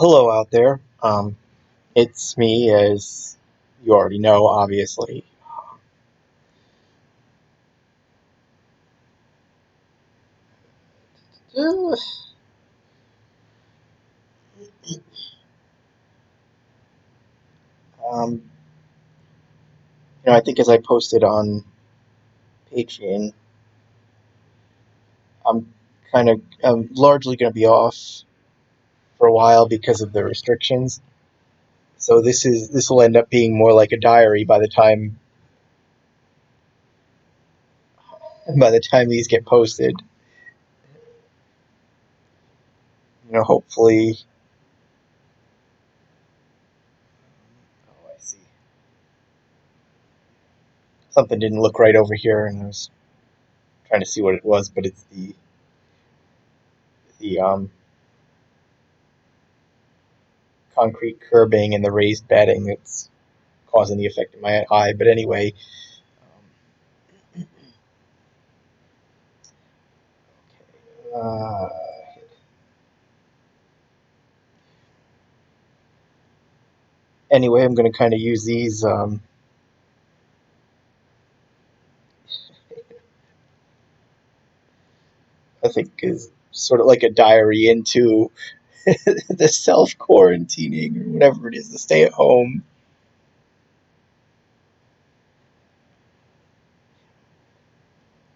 Hello out there. It's me, as you already know, obviously. Uh, Um, I think as I posted on Patreon, I'm largely going to be off for a while because of the restrictions. So this will end up being more like a diary by the time these get posted. Hopefully. Oh, I see. Something didn't look right over here, and I was trying to see what it was, but it's the concrete curbing and the raised bedding that's causing the effect in my eye. But anyway, uh, I'm going to kind of use these. I think is sort of like a diary into the self quarantining or whatever it is, the stay at home.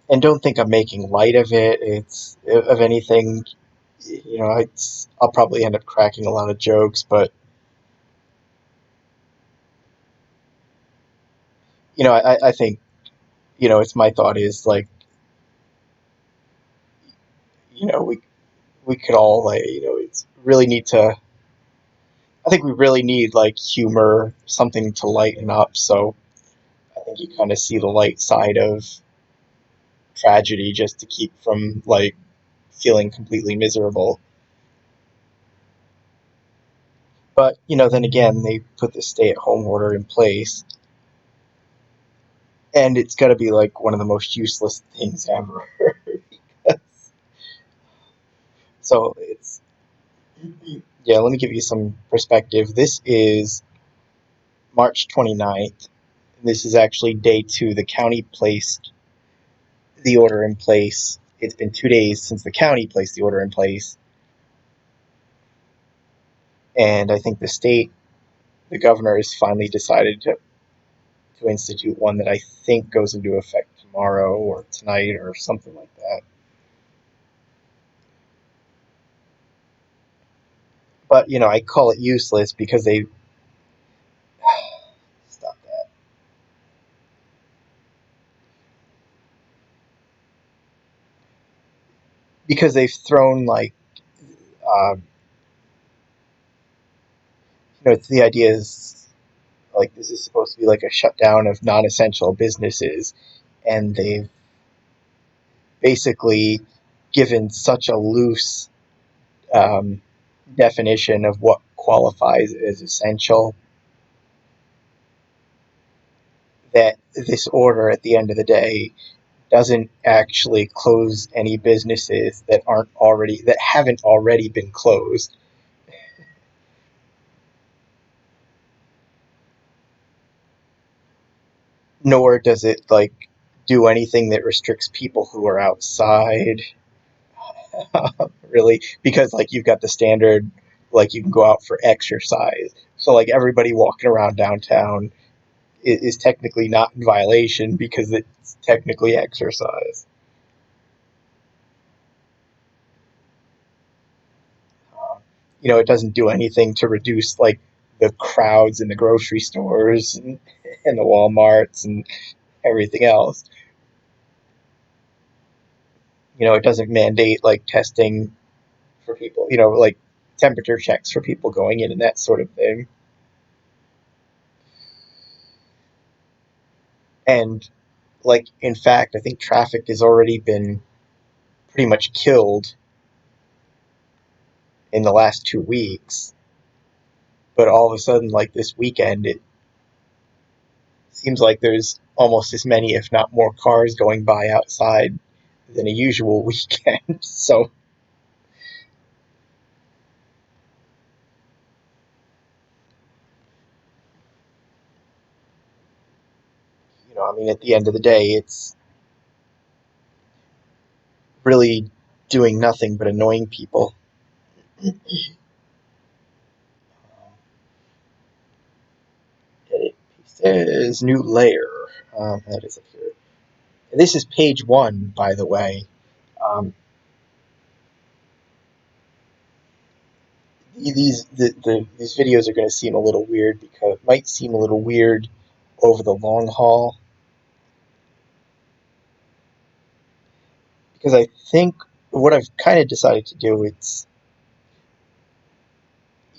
And don't think I'm making light of it. It's of anything. I'll probably end up cracking a lot of jokes, but I think it's my thought is like we could all it's really need to. I think we really need like humor, something to lighten up. So I think you kind of see the light side of tragedy just to keep from like feeling completely miserable. But then again, they put the stay-at-home order in place, and it's got to be like one of the most useless things ever. So it's yeah. Let me give you some perspective. This is March 29th. This is actually day two. The county placed the order in place. It's been 2 days since the county placed the order in place, and I think the governor has finally decided to institute one that I think goes into effect tomorrow or tonight or something like that. But I call it useless because they stop that because they've thrown like it's the idea is like this is supposed to be like a shutdown of non-essential businesses, and they've basically given such a loose um, definition of what qualifies as essential that this order at the end of the day doesn't actually close any businesses that haven't already been closed, nor does it like do anything that restricts people who are outside. Really, because like you've got the standard, like you can go out for exercise, so like everybody walking around downtown is technically not in violation because it's technically exercise. Um, it doesn't do anything to reduce like the crowds in the grocery stores and the Walmarts and everything else. It doesn't mandate like testing for people, like temperature checks for people going in and that sort of thing. And like in fact, I think traffic has already been pretty much killed in the last 2 weeks. But all of a sudden, like this weekend, it seems like there's almost as many, if not more, cars going by outside than a usual weekend. So I mean, at the end of the day, it's really doing nothing but annoying people. Edit says new layer. That is up here. And this is page 1, by the way. Um, these videos are going to seem a little weird because might seem a little weird over the long haul, because I think what I've kind of decided to do, it's,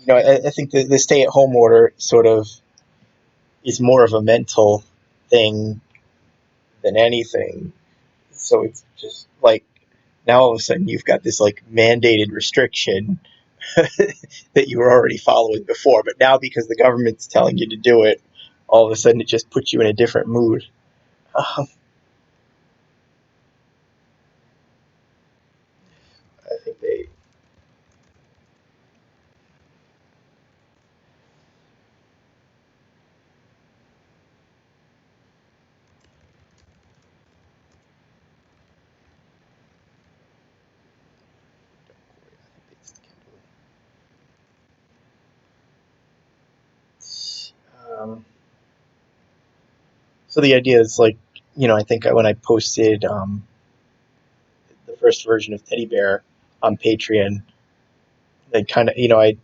I think the stay-at-home order sort of is more of a mental thing than anything. So it's just like now all of a sudden you've got this like mandated restriction that you were already following before, but now because the government's telling you to do it, all of a sudden it just puts you in a different mood. I think they. Um, so the idea is like, I think when I posted the first version of Teddy Bear on Patreon, they kind of, I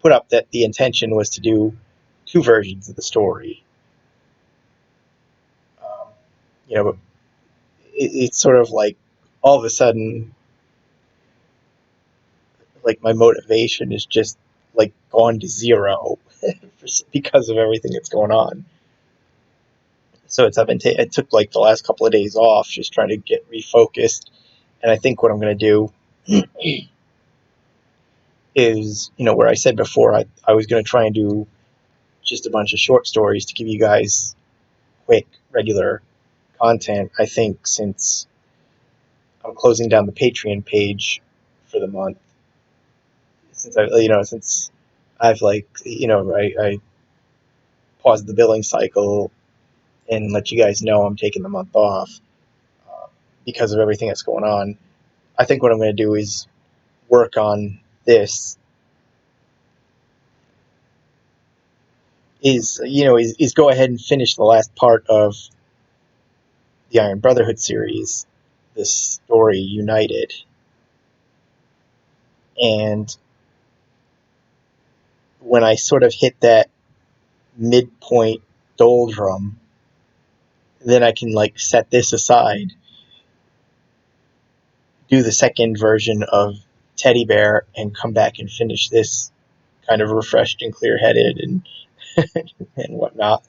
put up that the intention was to do two versions of the story. Um, but it's sort of like all of a sudden, like my motivation is just like gone to zero because of everything that's going on. So I took like the last couple of days off, just trying to get refocused. And I think what I'm going to do is, where I said before, I was going to try and do just a bunch of short stories to give you guys quick, regular content. I think since I'm closing down the Patreon page for the month, since I've like, I paused the billing cycle and let you guys know I'm taking the month off uh, because of everything that's going on. I think what I'm going to do is work on this is go ahead and finish the last part of the Iron Brotherhood series, this story United, and when I sort of hit that midpoint doldrum, then I can like set this aside, do the second version of Teddy Bear, and come back and finish this kind of refreshed and clear headed and and whatnot.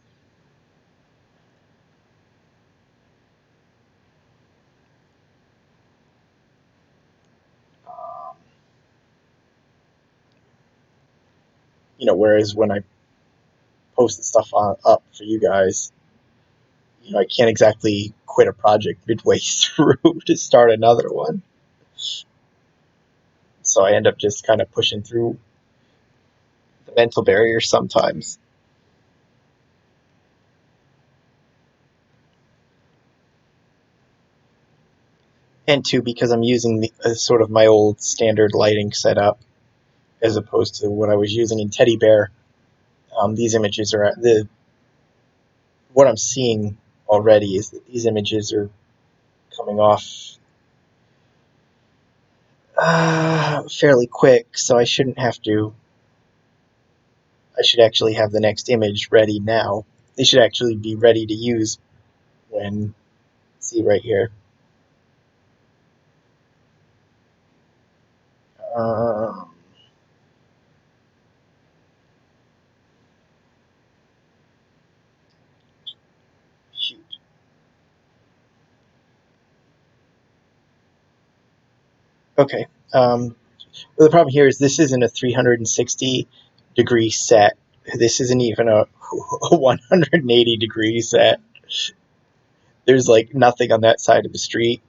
Um, whereas when I post the stuff up for you guys, I can't exactly quit a project midway through to start another one. So I end up just kind of pushing through the mental barrier sometimes. And two, because I'm using sort of my old standard lighting setup as opposed to what I was using in Teddy Bear. These images are what I'm seeing already is that these images are coming off fairly quick, so I shouldn't have to. I should actually have the next image ready now. They should actually be ready to use when, see right here. Um, shoot. Okay. The problem here is this isn't a 360-degree set. This isn't even a 180-degree set. There's like nothing on that side of the street.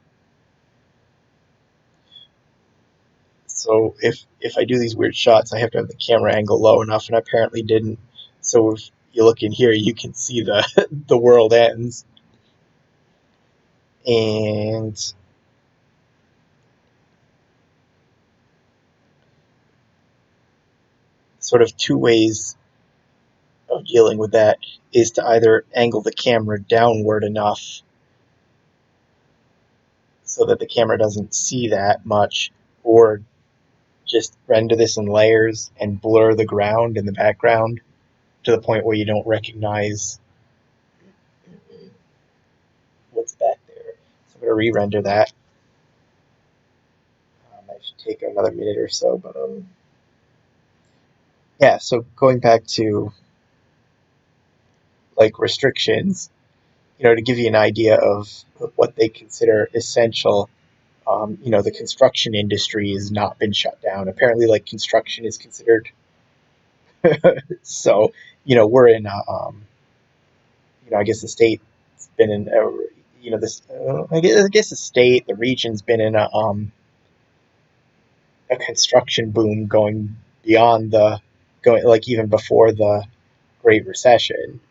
So if I do these weird shots, I have to have the camera angle low enough, and I apparently didn't. So if you look in here, you can see the the world ends. And sort of two ways of dealing with that is to either angle the camera downward enough so that the camera doesn't see that much, or just render this in layers and blur the ground in the background to the point where you don't recognize what's back there. So I'm going to re-render that. That should take another minute or so, but yeah. So going back to like restrictions, to give you an idea of what they consider essential. The construction industry has not been shut down. Apparently, like construction is considered. So, we're in. I guess the state's been in. This. I guess the state, the region's been in a construction boom going beyond going like even before the Great Recession.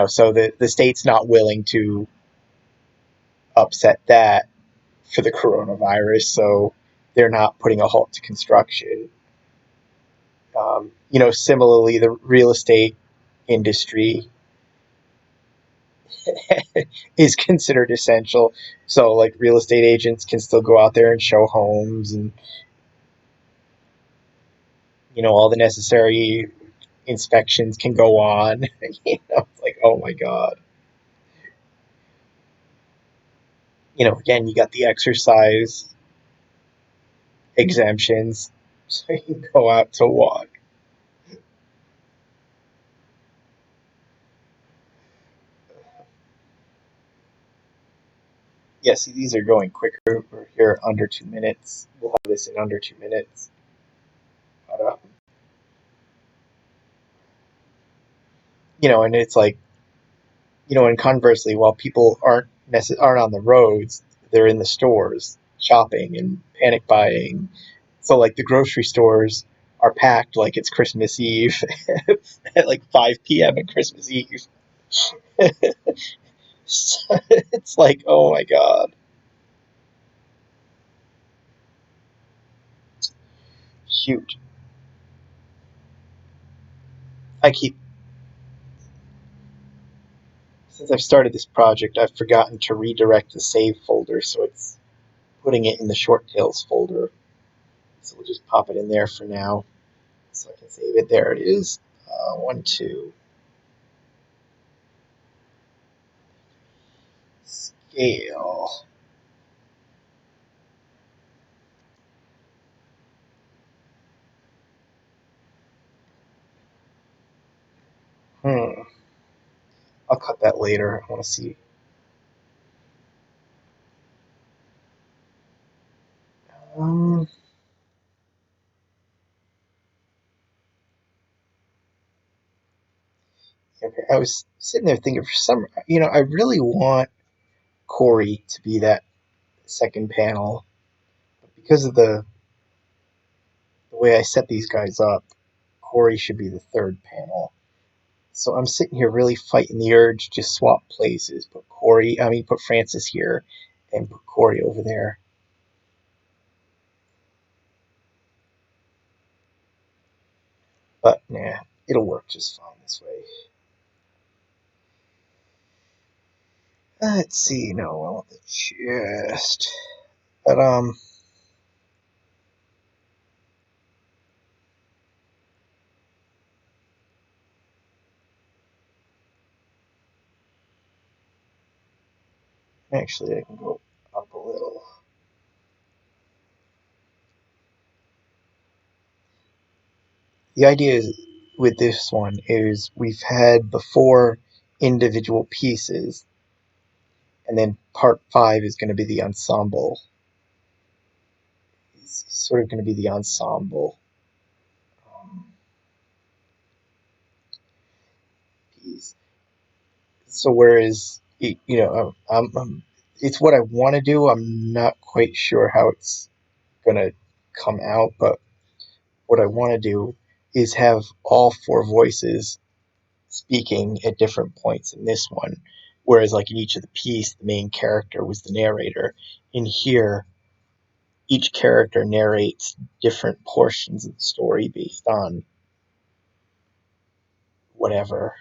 So the state's not willing to upset that for the coronavirus, so they're not putting a halt to construction. Similarly, the real estate industry is considered essential. So, like, real estate agents can still go out there and show homes, and all the necessary inspections can go on. It's like, oh my god. Again, you got the exercise exemptions, so you can go out to walk. Yeah, see, these are going quicker. We're here under 2 minutes. We'll have this in under 2 minutes. But, and it's like, and conversely, while people aren't on the roads, they're in the stores shopping and panic buying. So, like, the grocery stores are packed like it's Christmas Eve at like 5 p.m. at Christmas Eve. It's like, oh my god. Shoot. I keep Since I've started this project, I've forgotten to redirect the save folder, so it's putting it in the short tails folder. So we'll just pop it in there for now, so I can save it. There it is. 1, 2. Scale. I'll cut that later. I want to see. Um, okay, I was sitting there thinking for some, I really want Corey to be that second panel, but because of the way I set these guys up, Corey should be the third panel. So I'm sitting here really fighting the urge to swap places, put Francis here and put Corey over there. But nah, it'll work just fine this way. Let's see, no, I want the chest. But actually I can go up a little. The idea is, with this one is we've had before individual pieces, and then part 5 is going to be the ensemble. It's sort of going to be the ensemble piece. So whereas it's what I want to do. I'm not quite sure how it's going to come out, but what I want to do is have all 4 voices speaking at different points in this one. Whereas, like in each of the piece, the main character was the narrator. In here, each character narrates different portions of the story based on whatever.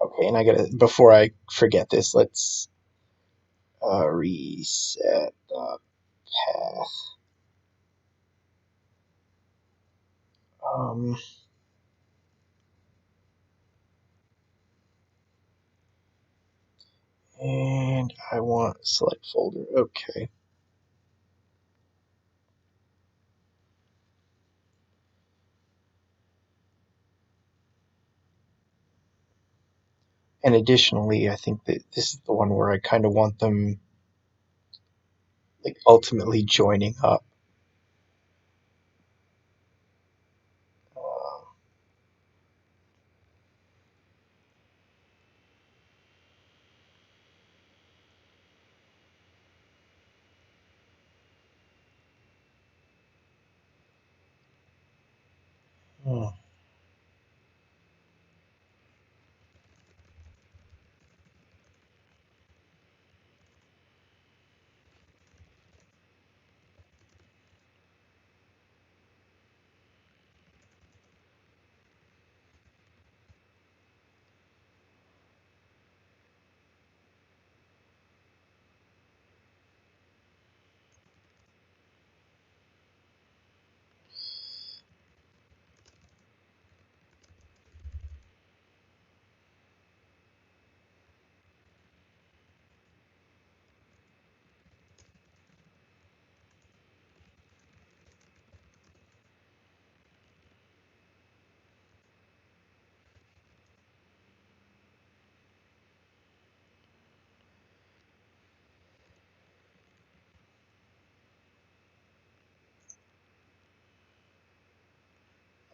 Okay, and I gotta, before I forget this, let's reset the path. Um, and I want select folder. Okay. And additionally, I think that this is the one where I kind of want them like ultimately joining up. Uh, hmm.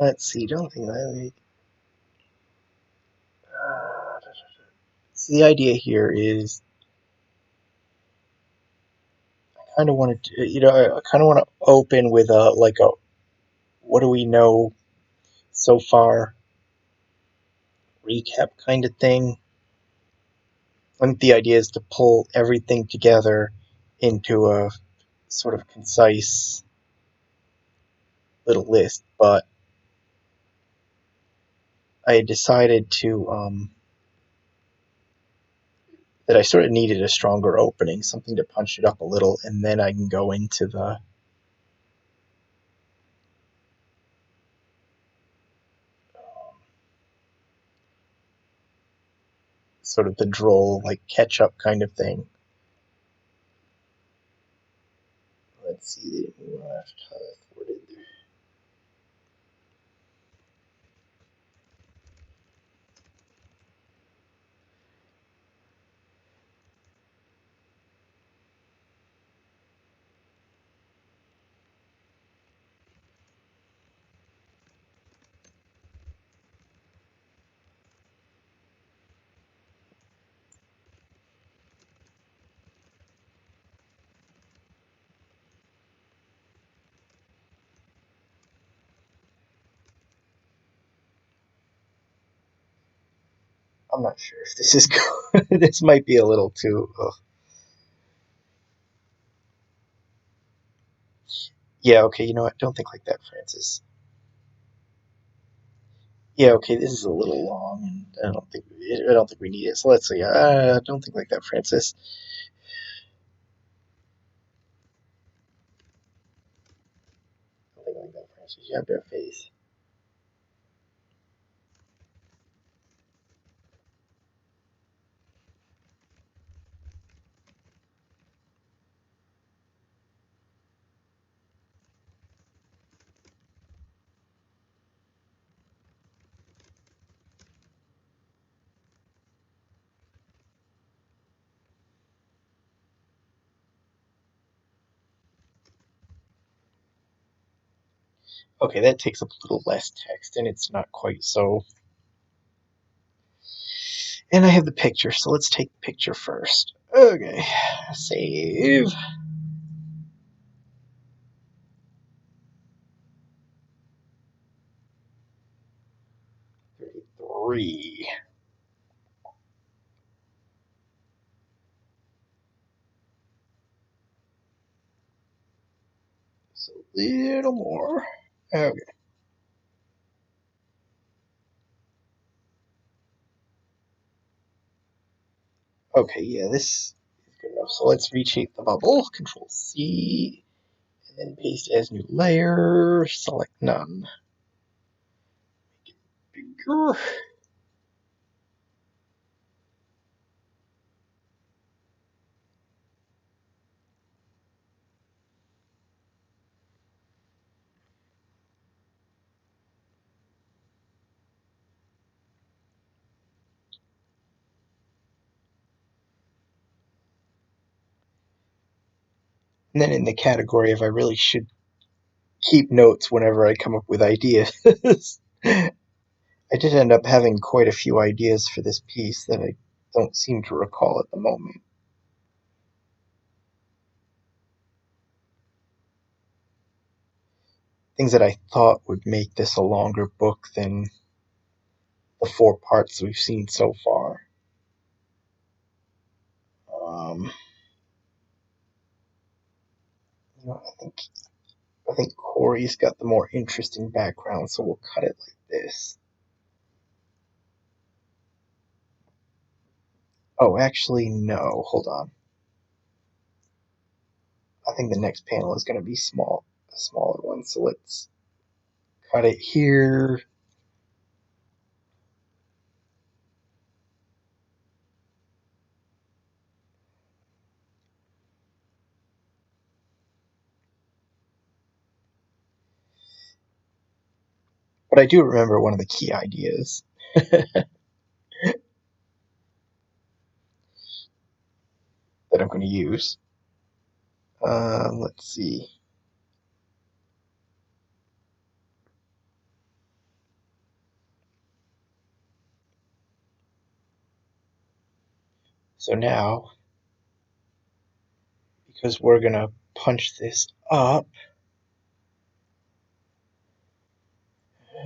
Let's see. Don't think that. See, the idea here is I kind of want to, I kind of want to open with a like a what do we know so far recap kind of thing. I think the idea is to pull everything together into a sort of concise little list, but I had decided to that I sort of needed a stronger opening, something to punch it up a little, and then I can go into the sort of the droll, like catch up kind of thing. Let's see, I'm not sure if this is good. This might be a little too. Yeah, okay. You know what? Don't think like that, Francis. Yeah, okay. This is a little long, and I don't think we need it. So let's see. Don't think like that, Francis. Don't think like that, Francis. You have to have faith. Okay, that takes up a little less text, and it's not quite so. And I have the picture, so let's take the picture first. Okay, save. 33. little more. Okay. Okay, yeah, this is good enough. So let's reshape the bubble. Control C, and then paste as new layer. Select none. Make it bigger. And then in the category of I really should keep notes whenever I come up with ideas. I did end up having quite a few ideas for this piece that I don't seem to recall at the moment. Things that I thought would make this a longer book than the 4 parts we've seen so far. Um, I think Corey's got the more interesting background, so we'll cut it like this. Oh, actually, no. Hold on. I think the next panel is going to be a smaller one. So let's cut it here. But I do remember one of the key ideas that I'm going to use. Let's see. So now, because we're going to punch this up,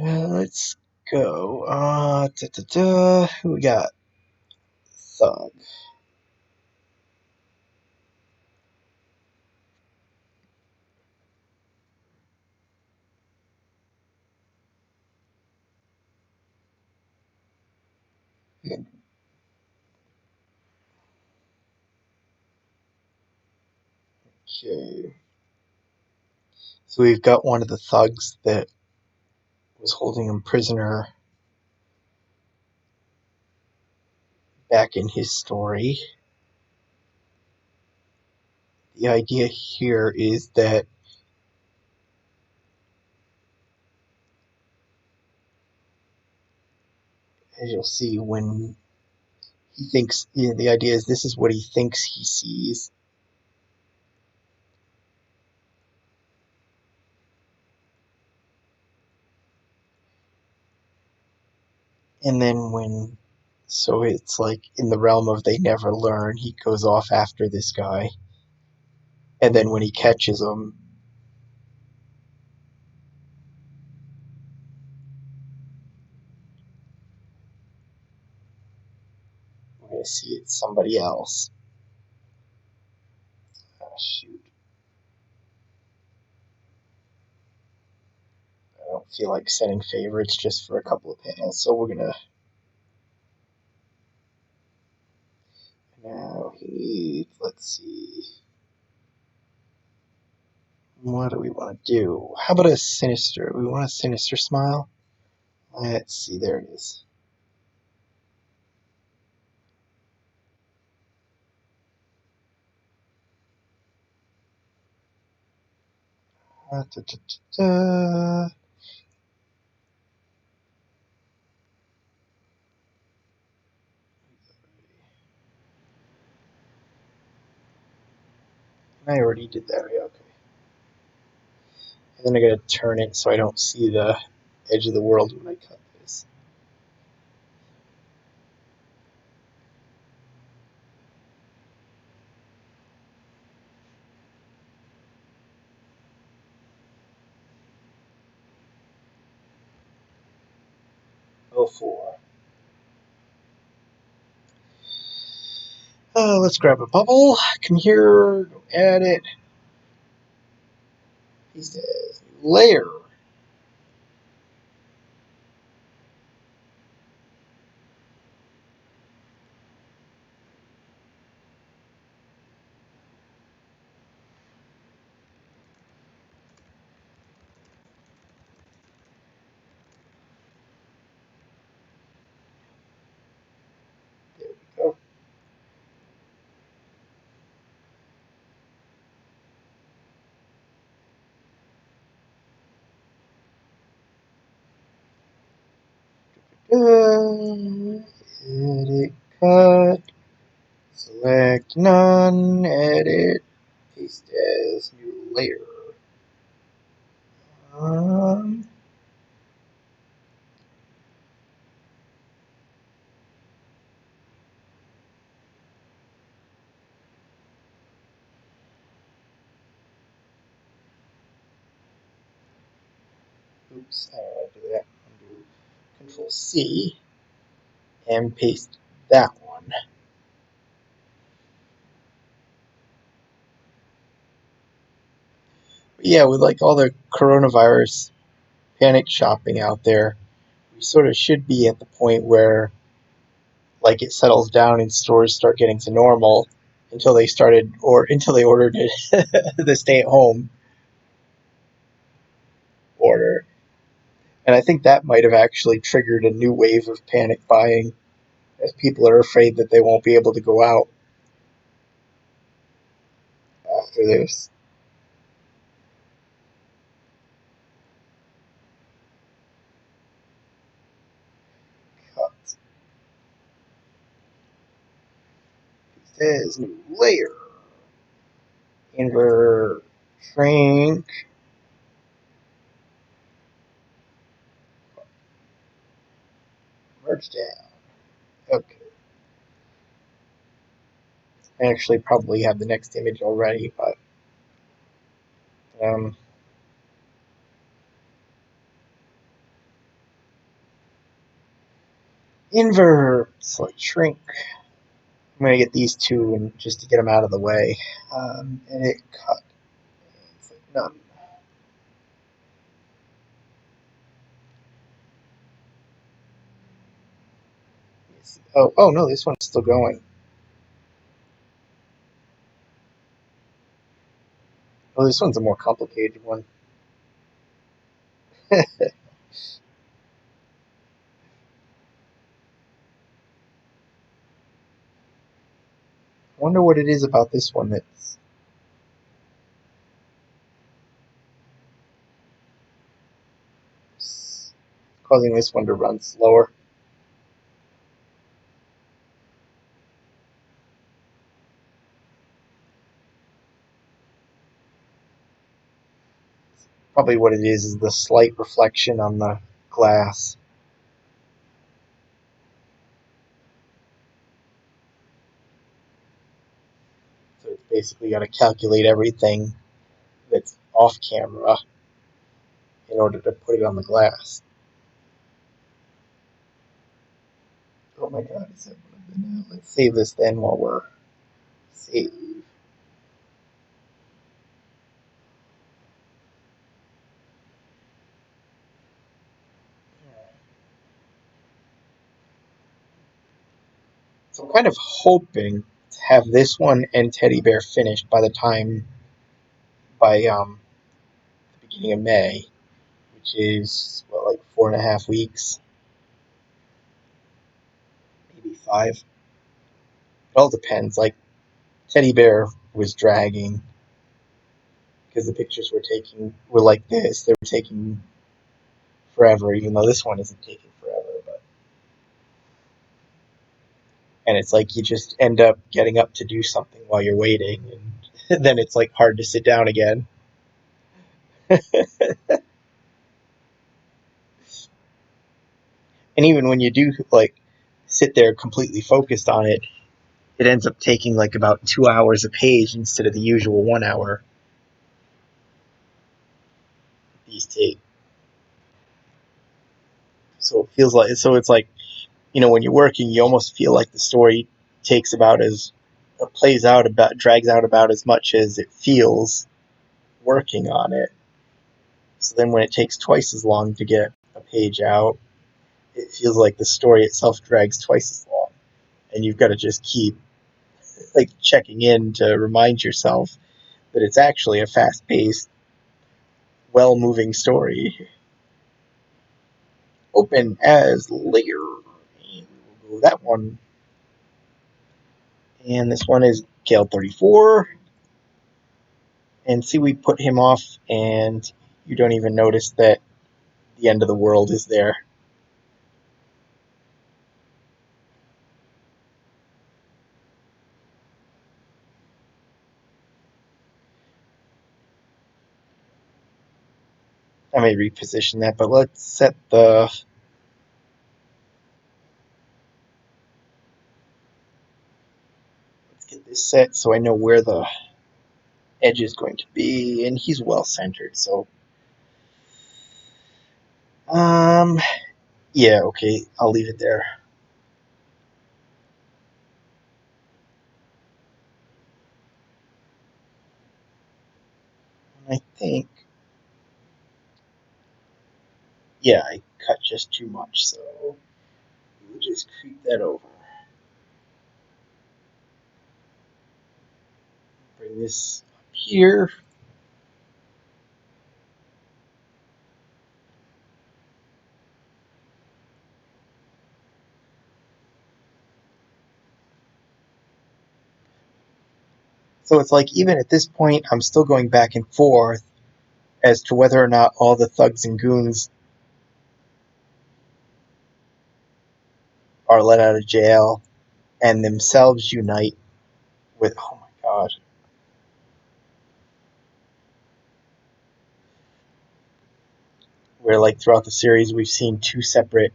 let's go. Who we got? Thug. Okay. So we've got one of the thugs that was holding him prisoner back in his story. The idea here is that as you'll see, when he thinks, the idea is this is what he thinks he sees. And then so it's like in the realm of they never learn, he goes off after this guy. And then when he catches him, we're going to see it's somebody else. Oh, shoot. I don't feel like setting favorites just for a couple of panels, so we're going to. Now let's see. What do we want to do? How about a sinister? We want a sinister smile? Let's see, there it is. Da, da, da, da. I already did that, right? Okay. And then I gotta turn it so I don't see the edge of the world when I cut this. Oh, 04. Let's grab a bubble. Come here, go add it. He says, layer. There we go. Edit, cut, select none, edit, paste as new layer. Oops, I don't want to do that. Undo Control C and paste that one. But yeah, with like all the coronavirus panic shopping out there, we sort of should be at the point where like it settles down and stores start getting to normal until they started or until they ordered it the stay at home order. And I think that might have actually triggered a new wave of panic buying as people are afraid that they won't be able to go out after this. Cut. It says new layer. Invert. Shrink. Merge down. Okay. I actually probably have the next image already, but invert. Select shrink. I'm going to get these two and just to get them out of the way. Edit, cut. Select none. Oh no, this one's still going. Oh, this one's a more complicated one. I wonder what it is about this one that's causing this one to run slower. Probably what it is the slight reflection on the glass. So it's basically got to calculate everything that's off camera in order to put it on the glass. Oh my god, is that one of the now? Let's save this then while we're save. So I'm kind of hoping to have this one and Teddy Bear finished by the beginning of May, which is what, like 4.5 weeks, maybe 5. It all depends. Like Teddy Bear was dragging because the pictures were like this. They were taking forever, even though this one isn't taking forever. But and it's like you just end up getting up to do something while you're waiting, and then it's like hard to sit down again. And even when you do like sit there completely focused on it, it ends up taking like about 2 hours a page instead of the usual 1 hour these take. So it feels like it's like when you're working, you almost feel like the story takes about as plays out about drags out about as much as it feels working on it. So then when it takes twice as long to get a page out, it feels like the story itself drags twice as long. And you've got to just keep like checking in to remind yourself that it's actually a fast-paced, well-moving story. Open as layer. And we'll go that one. And this one is Gale 34. And see, we put him off, and you don't even notice that the end of the world is there. I may reposition that, but let's set the... Let's get this set so I know where the edge is going to be, and he's well centered, so... Yeah, okay, I'll leave it there. I think... Yeah, I cut just too much, so we'll just creep that over. Bring this up here. So it's like, even at this point, I'm still going back and forth as to whether or not all the thugs and goons are let out of jail and themselves unite with... Oh my god. Where, like, throughout the series, we've seen two separate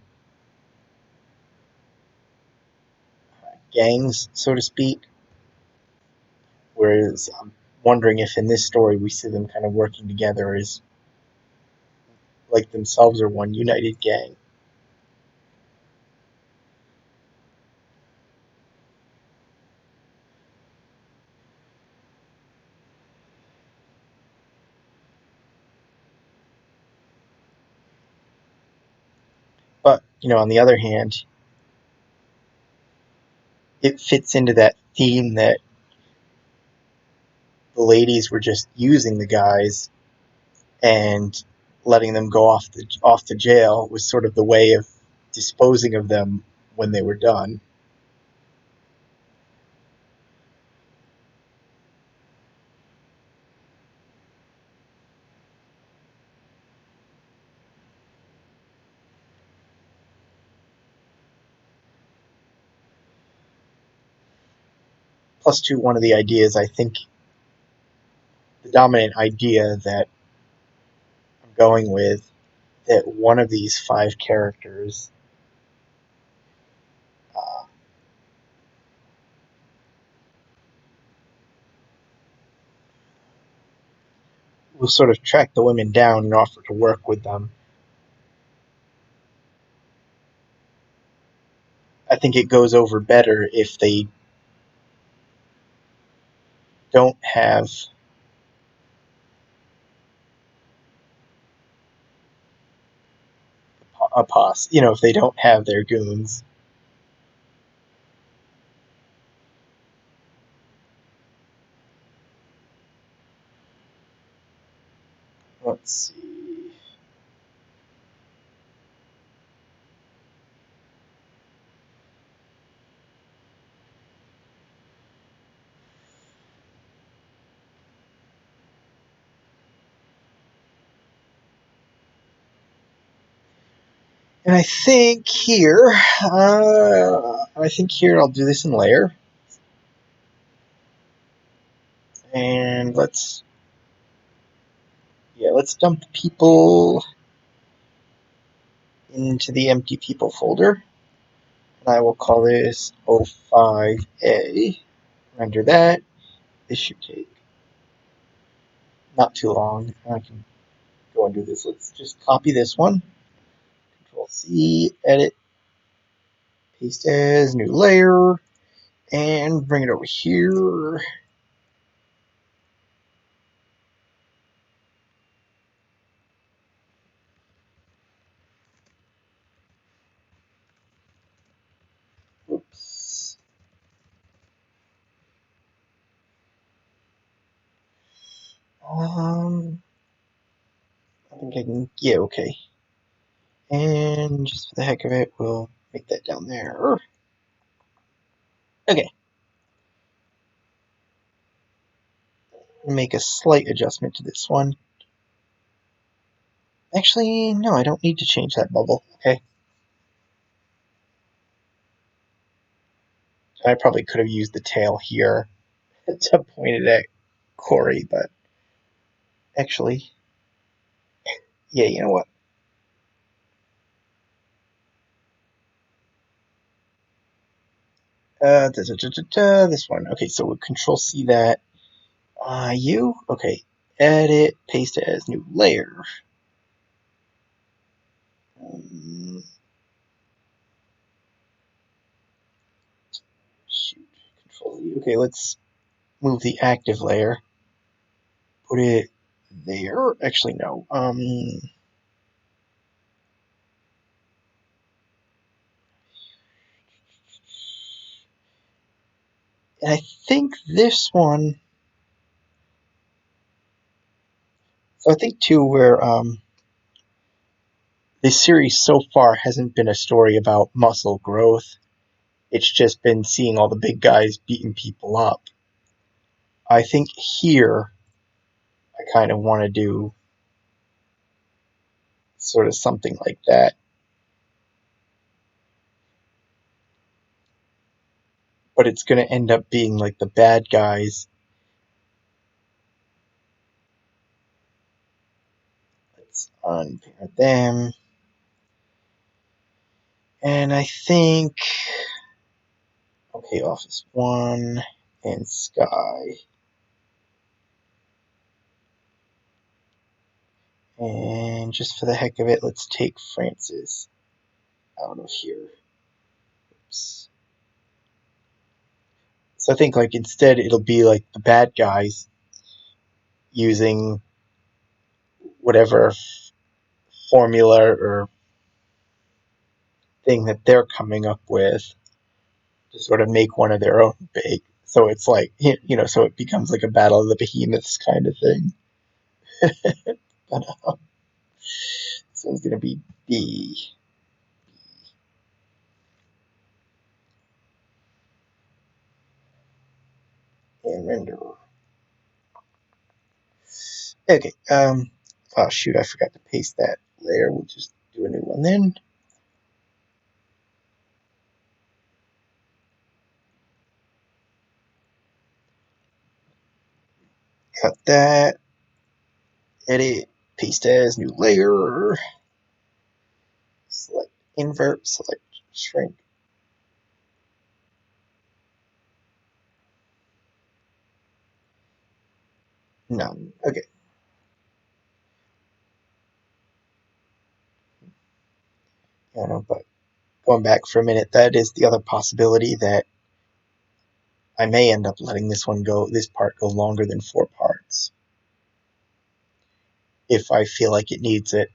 gangs, so to speak. Whereas I'm wondering if in this story we see them kind of working together as, like, themselves are one united gang. But, on the other hand, it fits into that theme that the ladies were just using the guys, and letting them go off to jail was sort of the way of disposing of them when they were done. Plus, to one of the ideas, I think the dominant idea that I'm going with, that one of these five characters uh, will sort of track the women down and offer to work with them. I think it goes over better if they don't have a posse, if they don't have their goons. Let's see. And I think here I'll do this in layer. And let's dump people into the empty people folder. And I will call this 05A. Render that. This should take not too long. I can go and do this. Let's just copy this one. Control C, edit, paste as, new layer, and bring it over here. think I can, yeah, okay. And just for the heck of it, we'll make that down there. Okay. Make a slight adjustment to this one. Actually, no, I don't need to change that bubble. Okay. I probably could have used the tail here to point it at Corey, but actually, yeah, you know what? This one. Okay, so we'll Control C that. Okay. Edit, paste it as new layer. Shoot. Control Z. Okay, let's move the active layer. Put it there. Actually, no. And I think this one. So I think too, where this series so far hasn't been a story about muscle growth. It's just been seeing all the big guys beating people up. I think here I kind of want to do sort of something like that. But it's going to end up being like the bad guys. Let's unpair them. And I think, okay, Office 1 and Sky. And just for the heck of it, let's take Francis out of here. Oops. So I think like instead it'll be like the bad guys using whatever formula or thing that they're coming up with to sort of make one of their own big. So it's like, so it becomes like a battle of the behemoths kind of thing. But this one's going to be D. And render. Okay. Oh, shoot, I forgot to paste that layer. We'll just do a new one then. Cut that. Edit. Paste as new layer. Select invert. Select shrink. None. Okay. I don't know, but going back for a minute, that is the other possibility that I may end up letting this part go longer than 4 parts. If I feel like it needs it.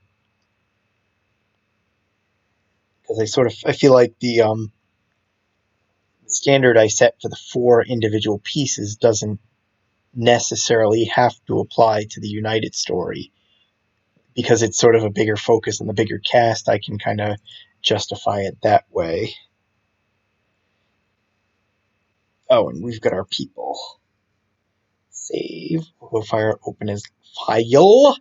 Because I feel like the standard I set for the 4 individual pieces doesn't necessarily have to apply to the United story. Because it's sort of a bigger focus on the bigger cast, I can kind of justify it that way. Oh, and we've got our people. Save. We'll fire open as file.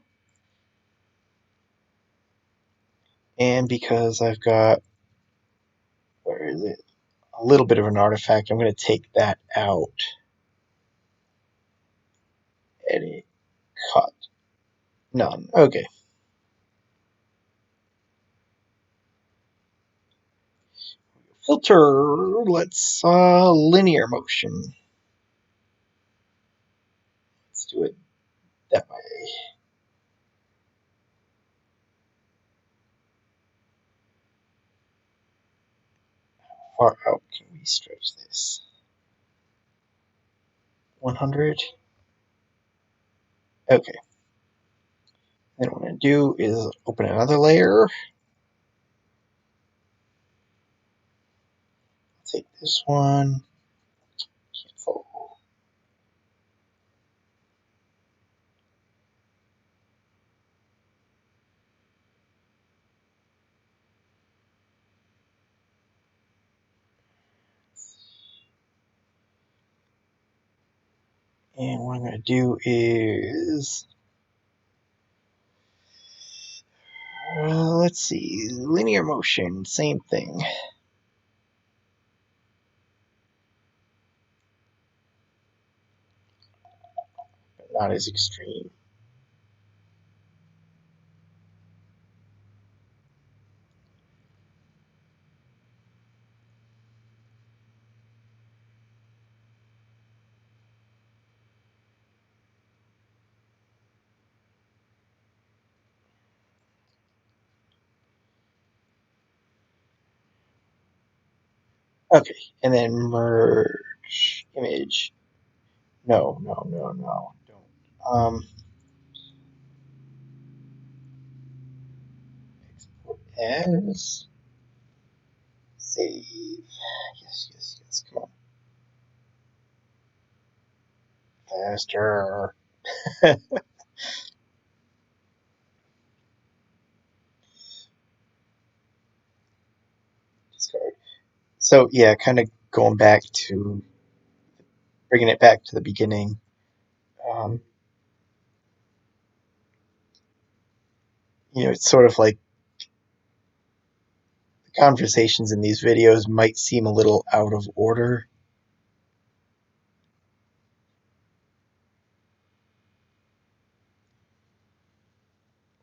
And because I've got, where is it? A little bit of an artifact, I'm going to take that out. Edit. Cut. None. Okay. Filter. Let's linear motion. Let's do it that way. How far out can we stretch this? 100. Okay. Then what I'm going to do is open another layer. Take this one. Cancel. And what I'm going to do is, let's see, linear motion, same thing. But not as extreme. Okay, and then merge image. No, don't. Export as, save. Yes. Come on, faster. Discard. So yeah, kind of going back to bringing it back to the beginning. Um, it's sort of like the conversations in these videos might seem a little out of order.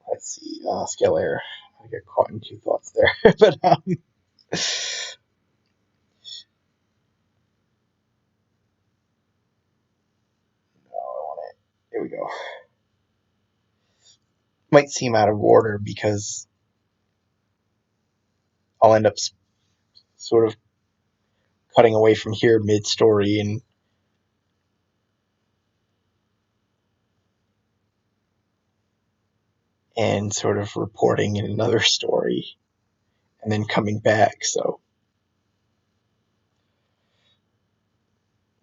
Let's see, scale error. I got caught in two thoughts there, but no, I want it. Here we go. Might seem out of order because I'll end up sort of cutting away from here mid-story and sort of reporting in another story and then coming back. So,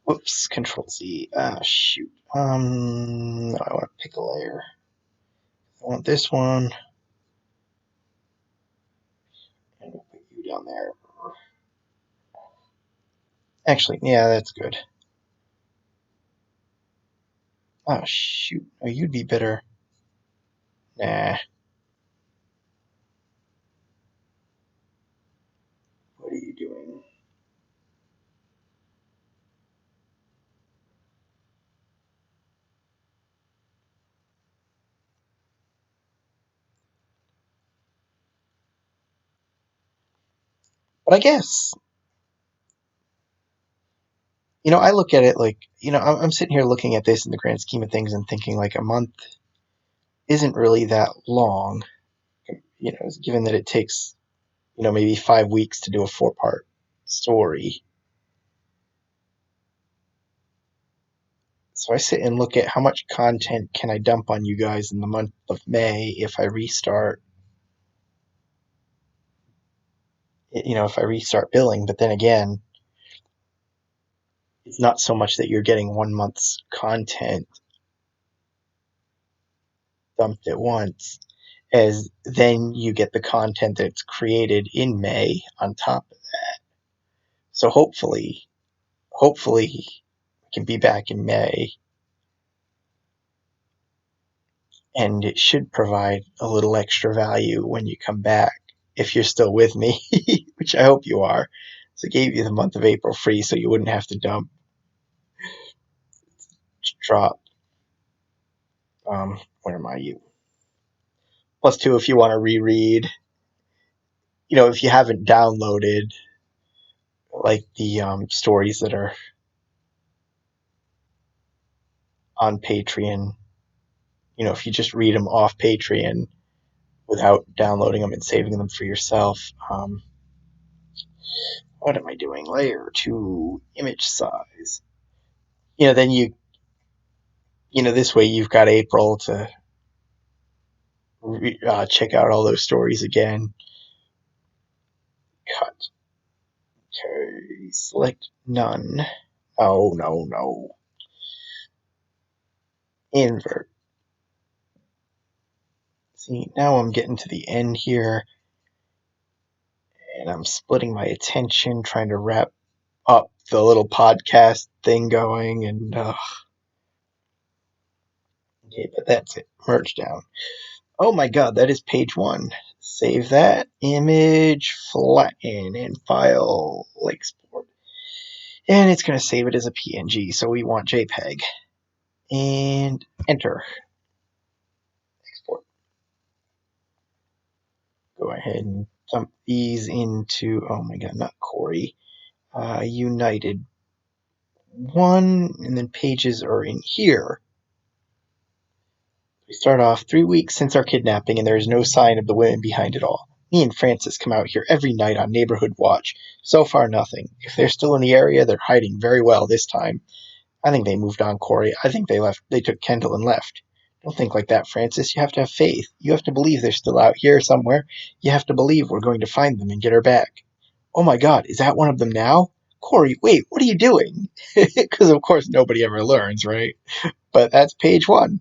whoops, Control Z. Shoot. No, I want to pick a layer. I want this one, and we'll put you down there. Actually, yeah, that's good. Oh shoot! Oh, you'd be better. Nah. What are you doing? But I guess, I look at it like, I'm sitting here looking at this in the grand scheme of things and thinking like a month isn't really that long, given that it takes, maybe 5 weeks to do a 4-part story. So I sit and look at how much content can I dump on you guys in the month of May if I restart, billing. But then again, it's not so much that you're getting 1 month's content dumped at once, as then you get the content that's created in May on top of that. So hopefully we can be back in May, and it should provide a little extra value when you come back, if you're still with me, which I hope you are. So I gave you the month of April free so you wouldn't have to drop. Where am I? You +2 if you want to reread. If you haven't downloaded like the stories that are on Patreon, if you just read them off Patreon without downloading them and saving them for yourself. What am I doing? Layer to image size. Then this way you've got April to check out all those stories again. Cut. Okay, select none. Oh, no. Invert. See, now I'm getting to the end here, and I'm splitting my attention, trying to wrap up the little podcast thing going, and Okay, but that's it. Merge down. Oh my god, that is page 1. Save that. Image, flatten, and file export. And it's going to save it as a PNG, so we want JPEG. And enter. Export. Go ahead and dump these into, oh my god, not Corey. United 1, and then pages are in here. We start off 3 weeks since our kidnapping, and there is no sign of the women behind it all. Me and Francis come out here every night on neighborhood watch. So far, nothing. If they're still in the area, they're hiding very well this time. I think they moved on, Corey. I think they left. They took Kendall and left. Don't think like that, Francis. You have to have faith. You have to believe they're still out here somewhere. You have to believe we're going to find them and get her back. Oh my god, is that one of them now? Corey, wait, what are you doing? Because, of course, nobody ever learns, right? But that's page 1.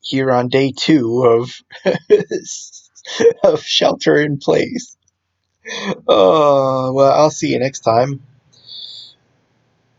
Here on day 2 of shelter in place. Oh, well, I'll see you next time.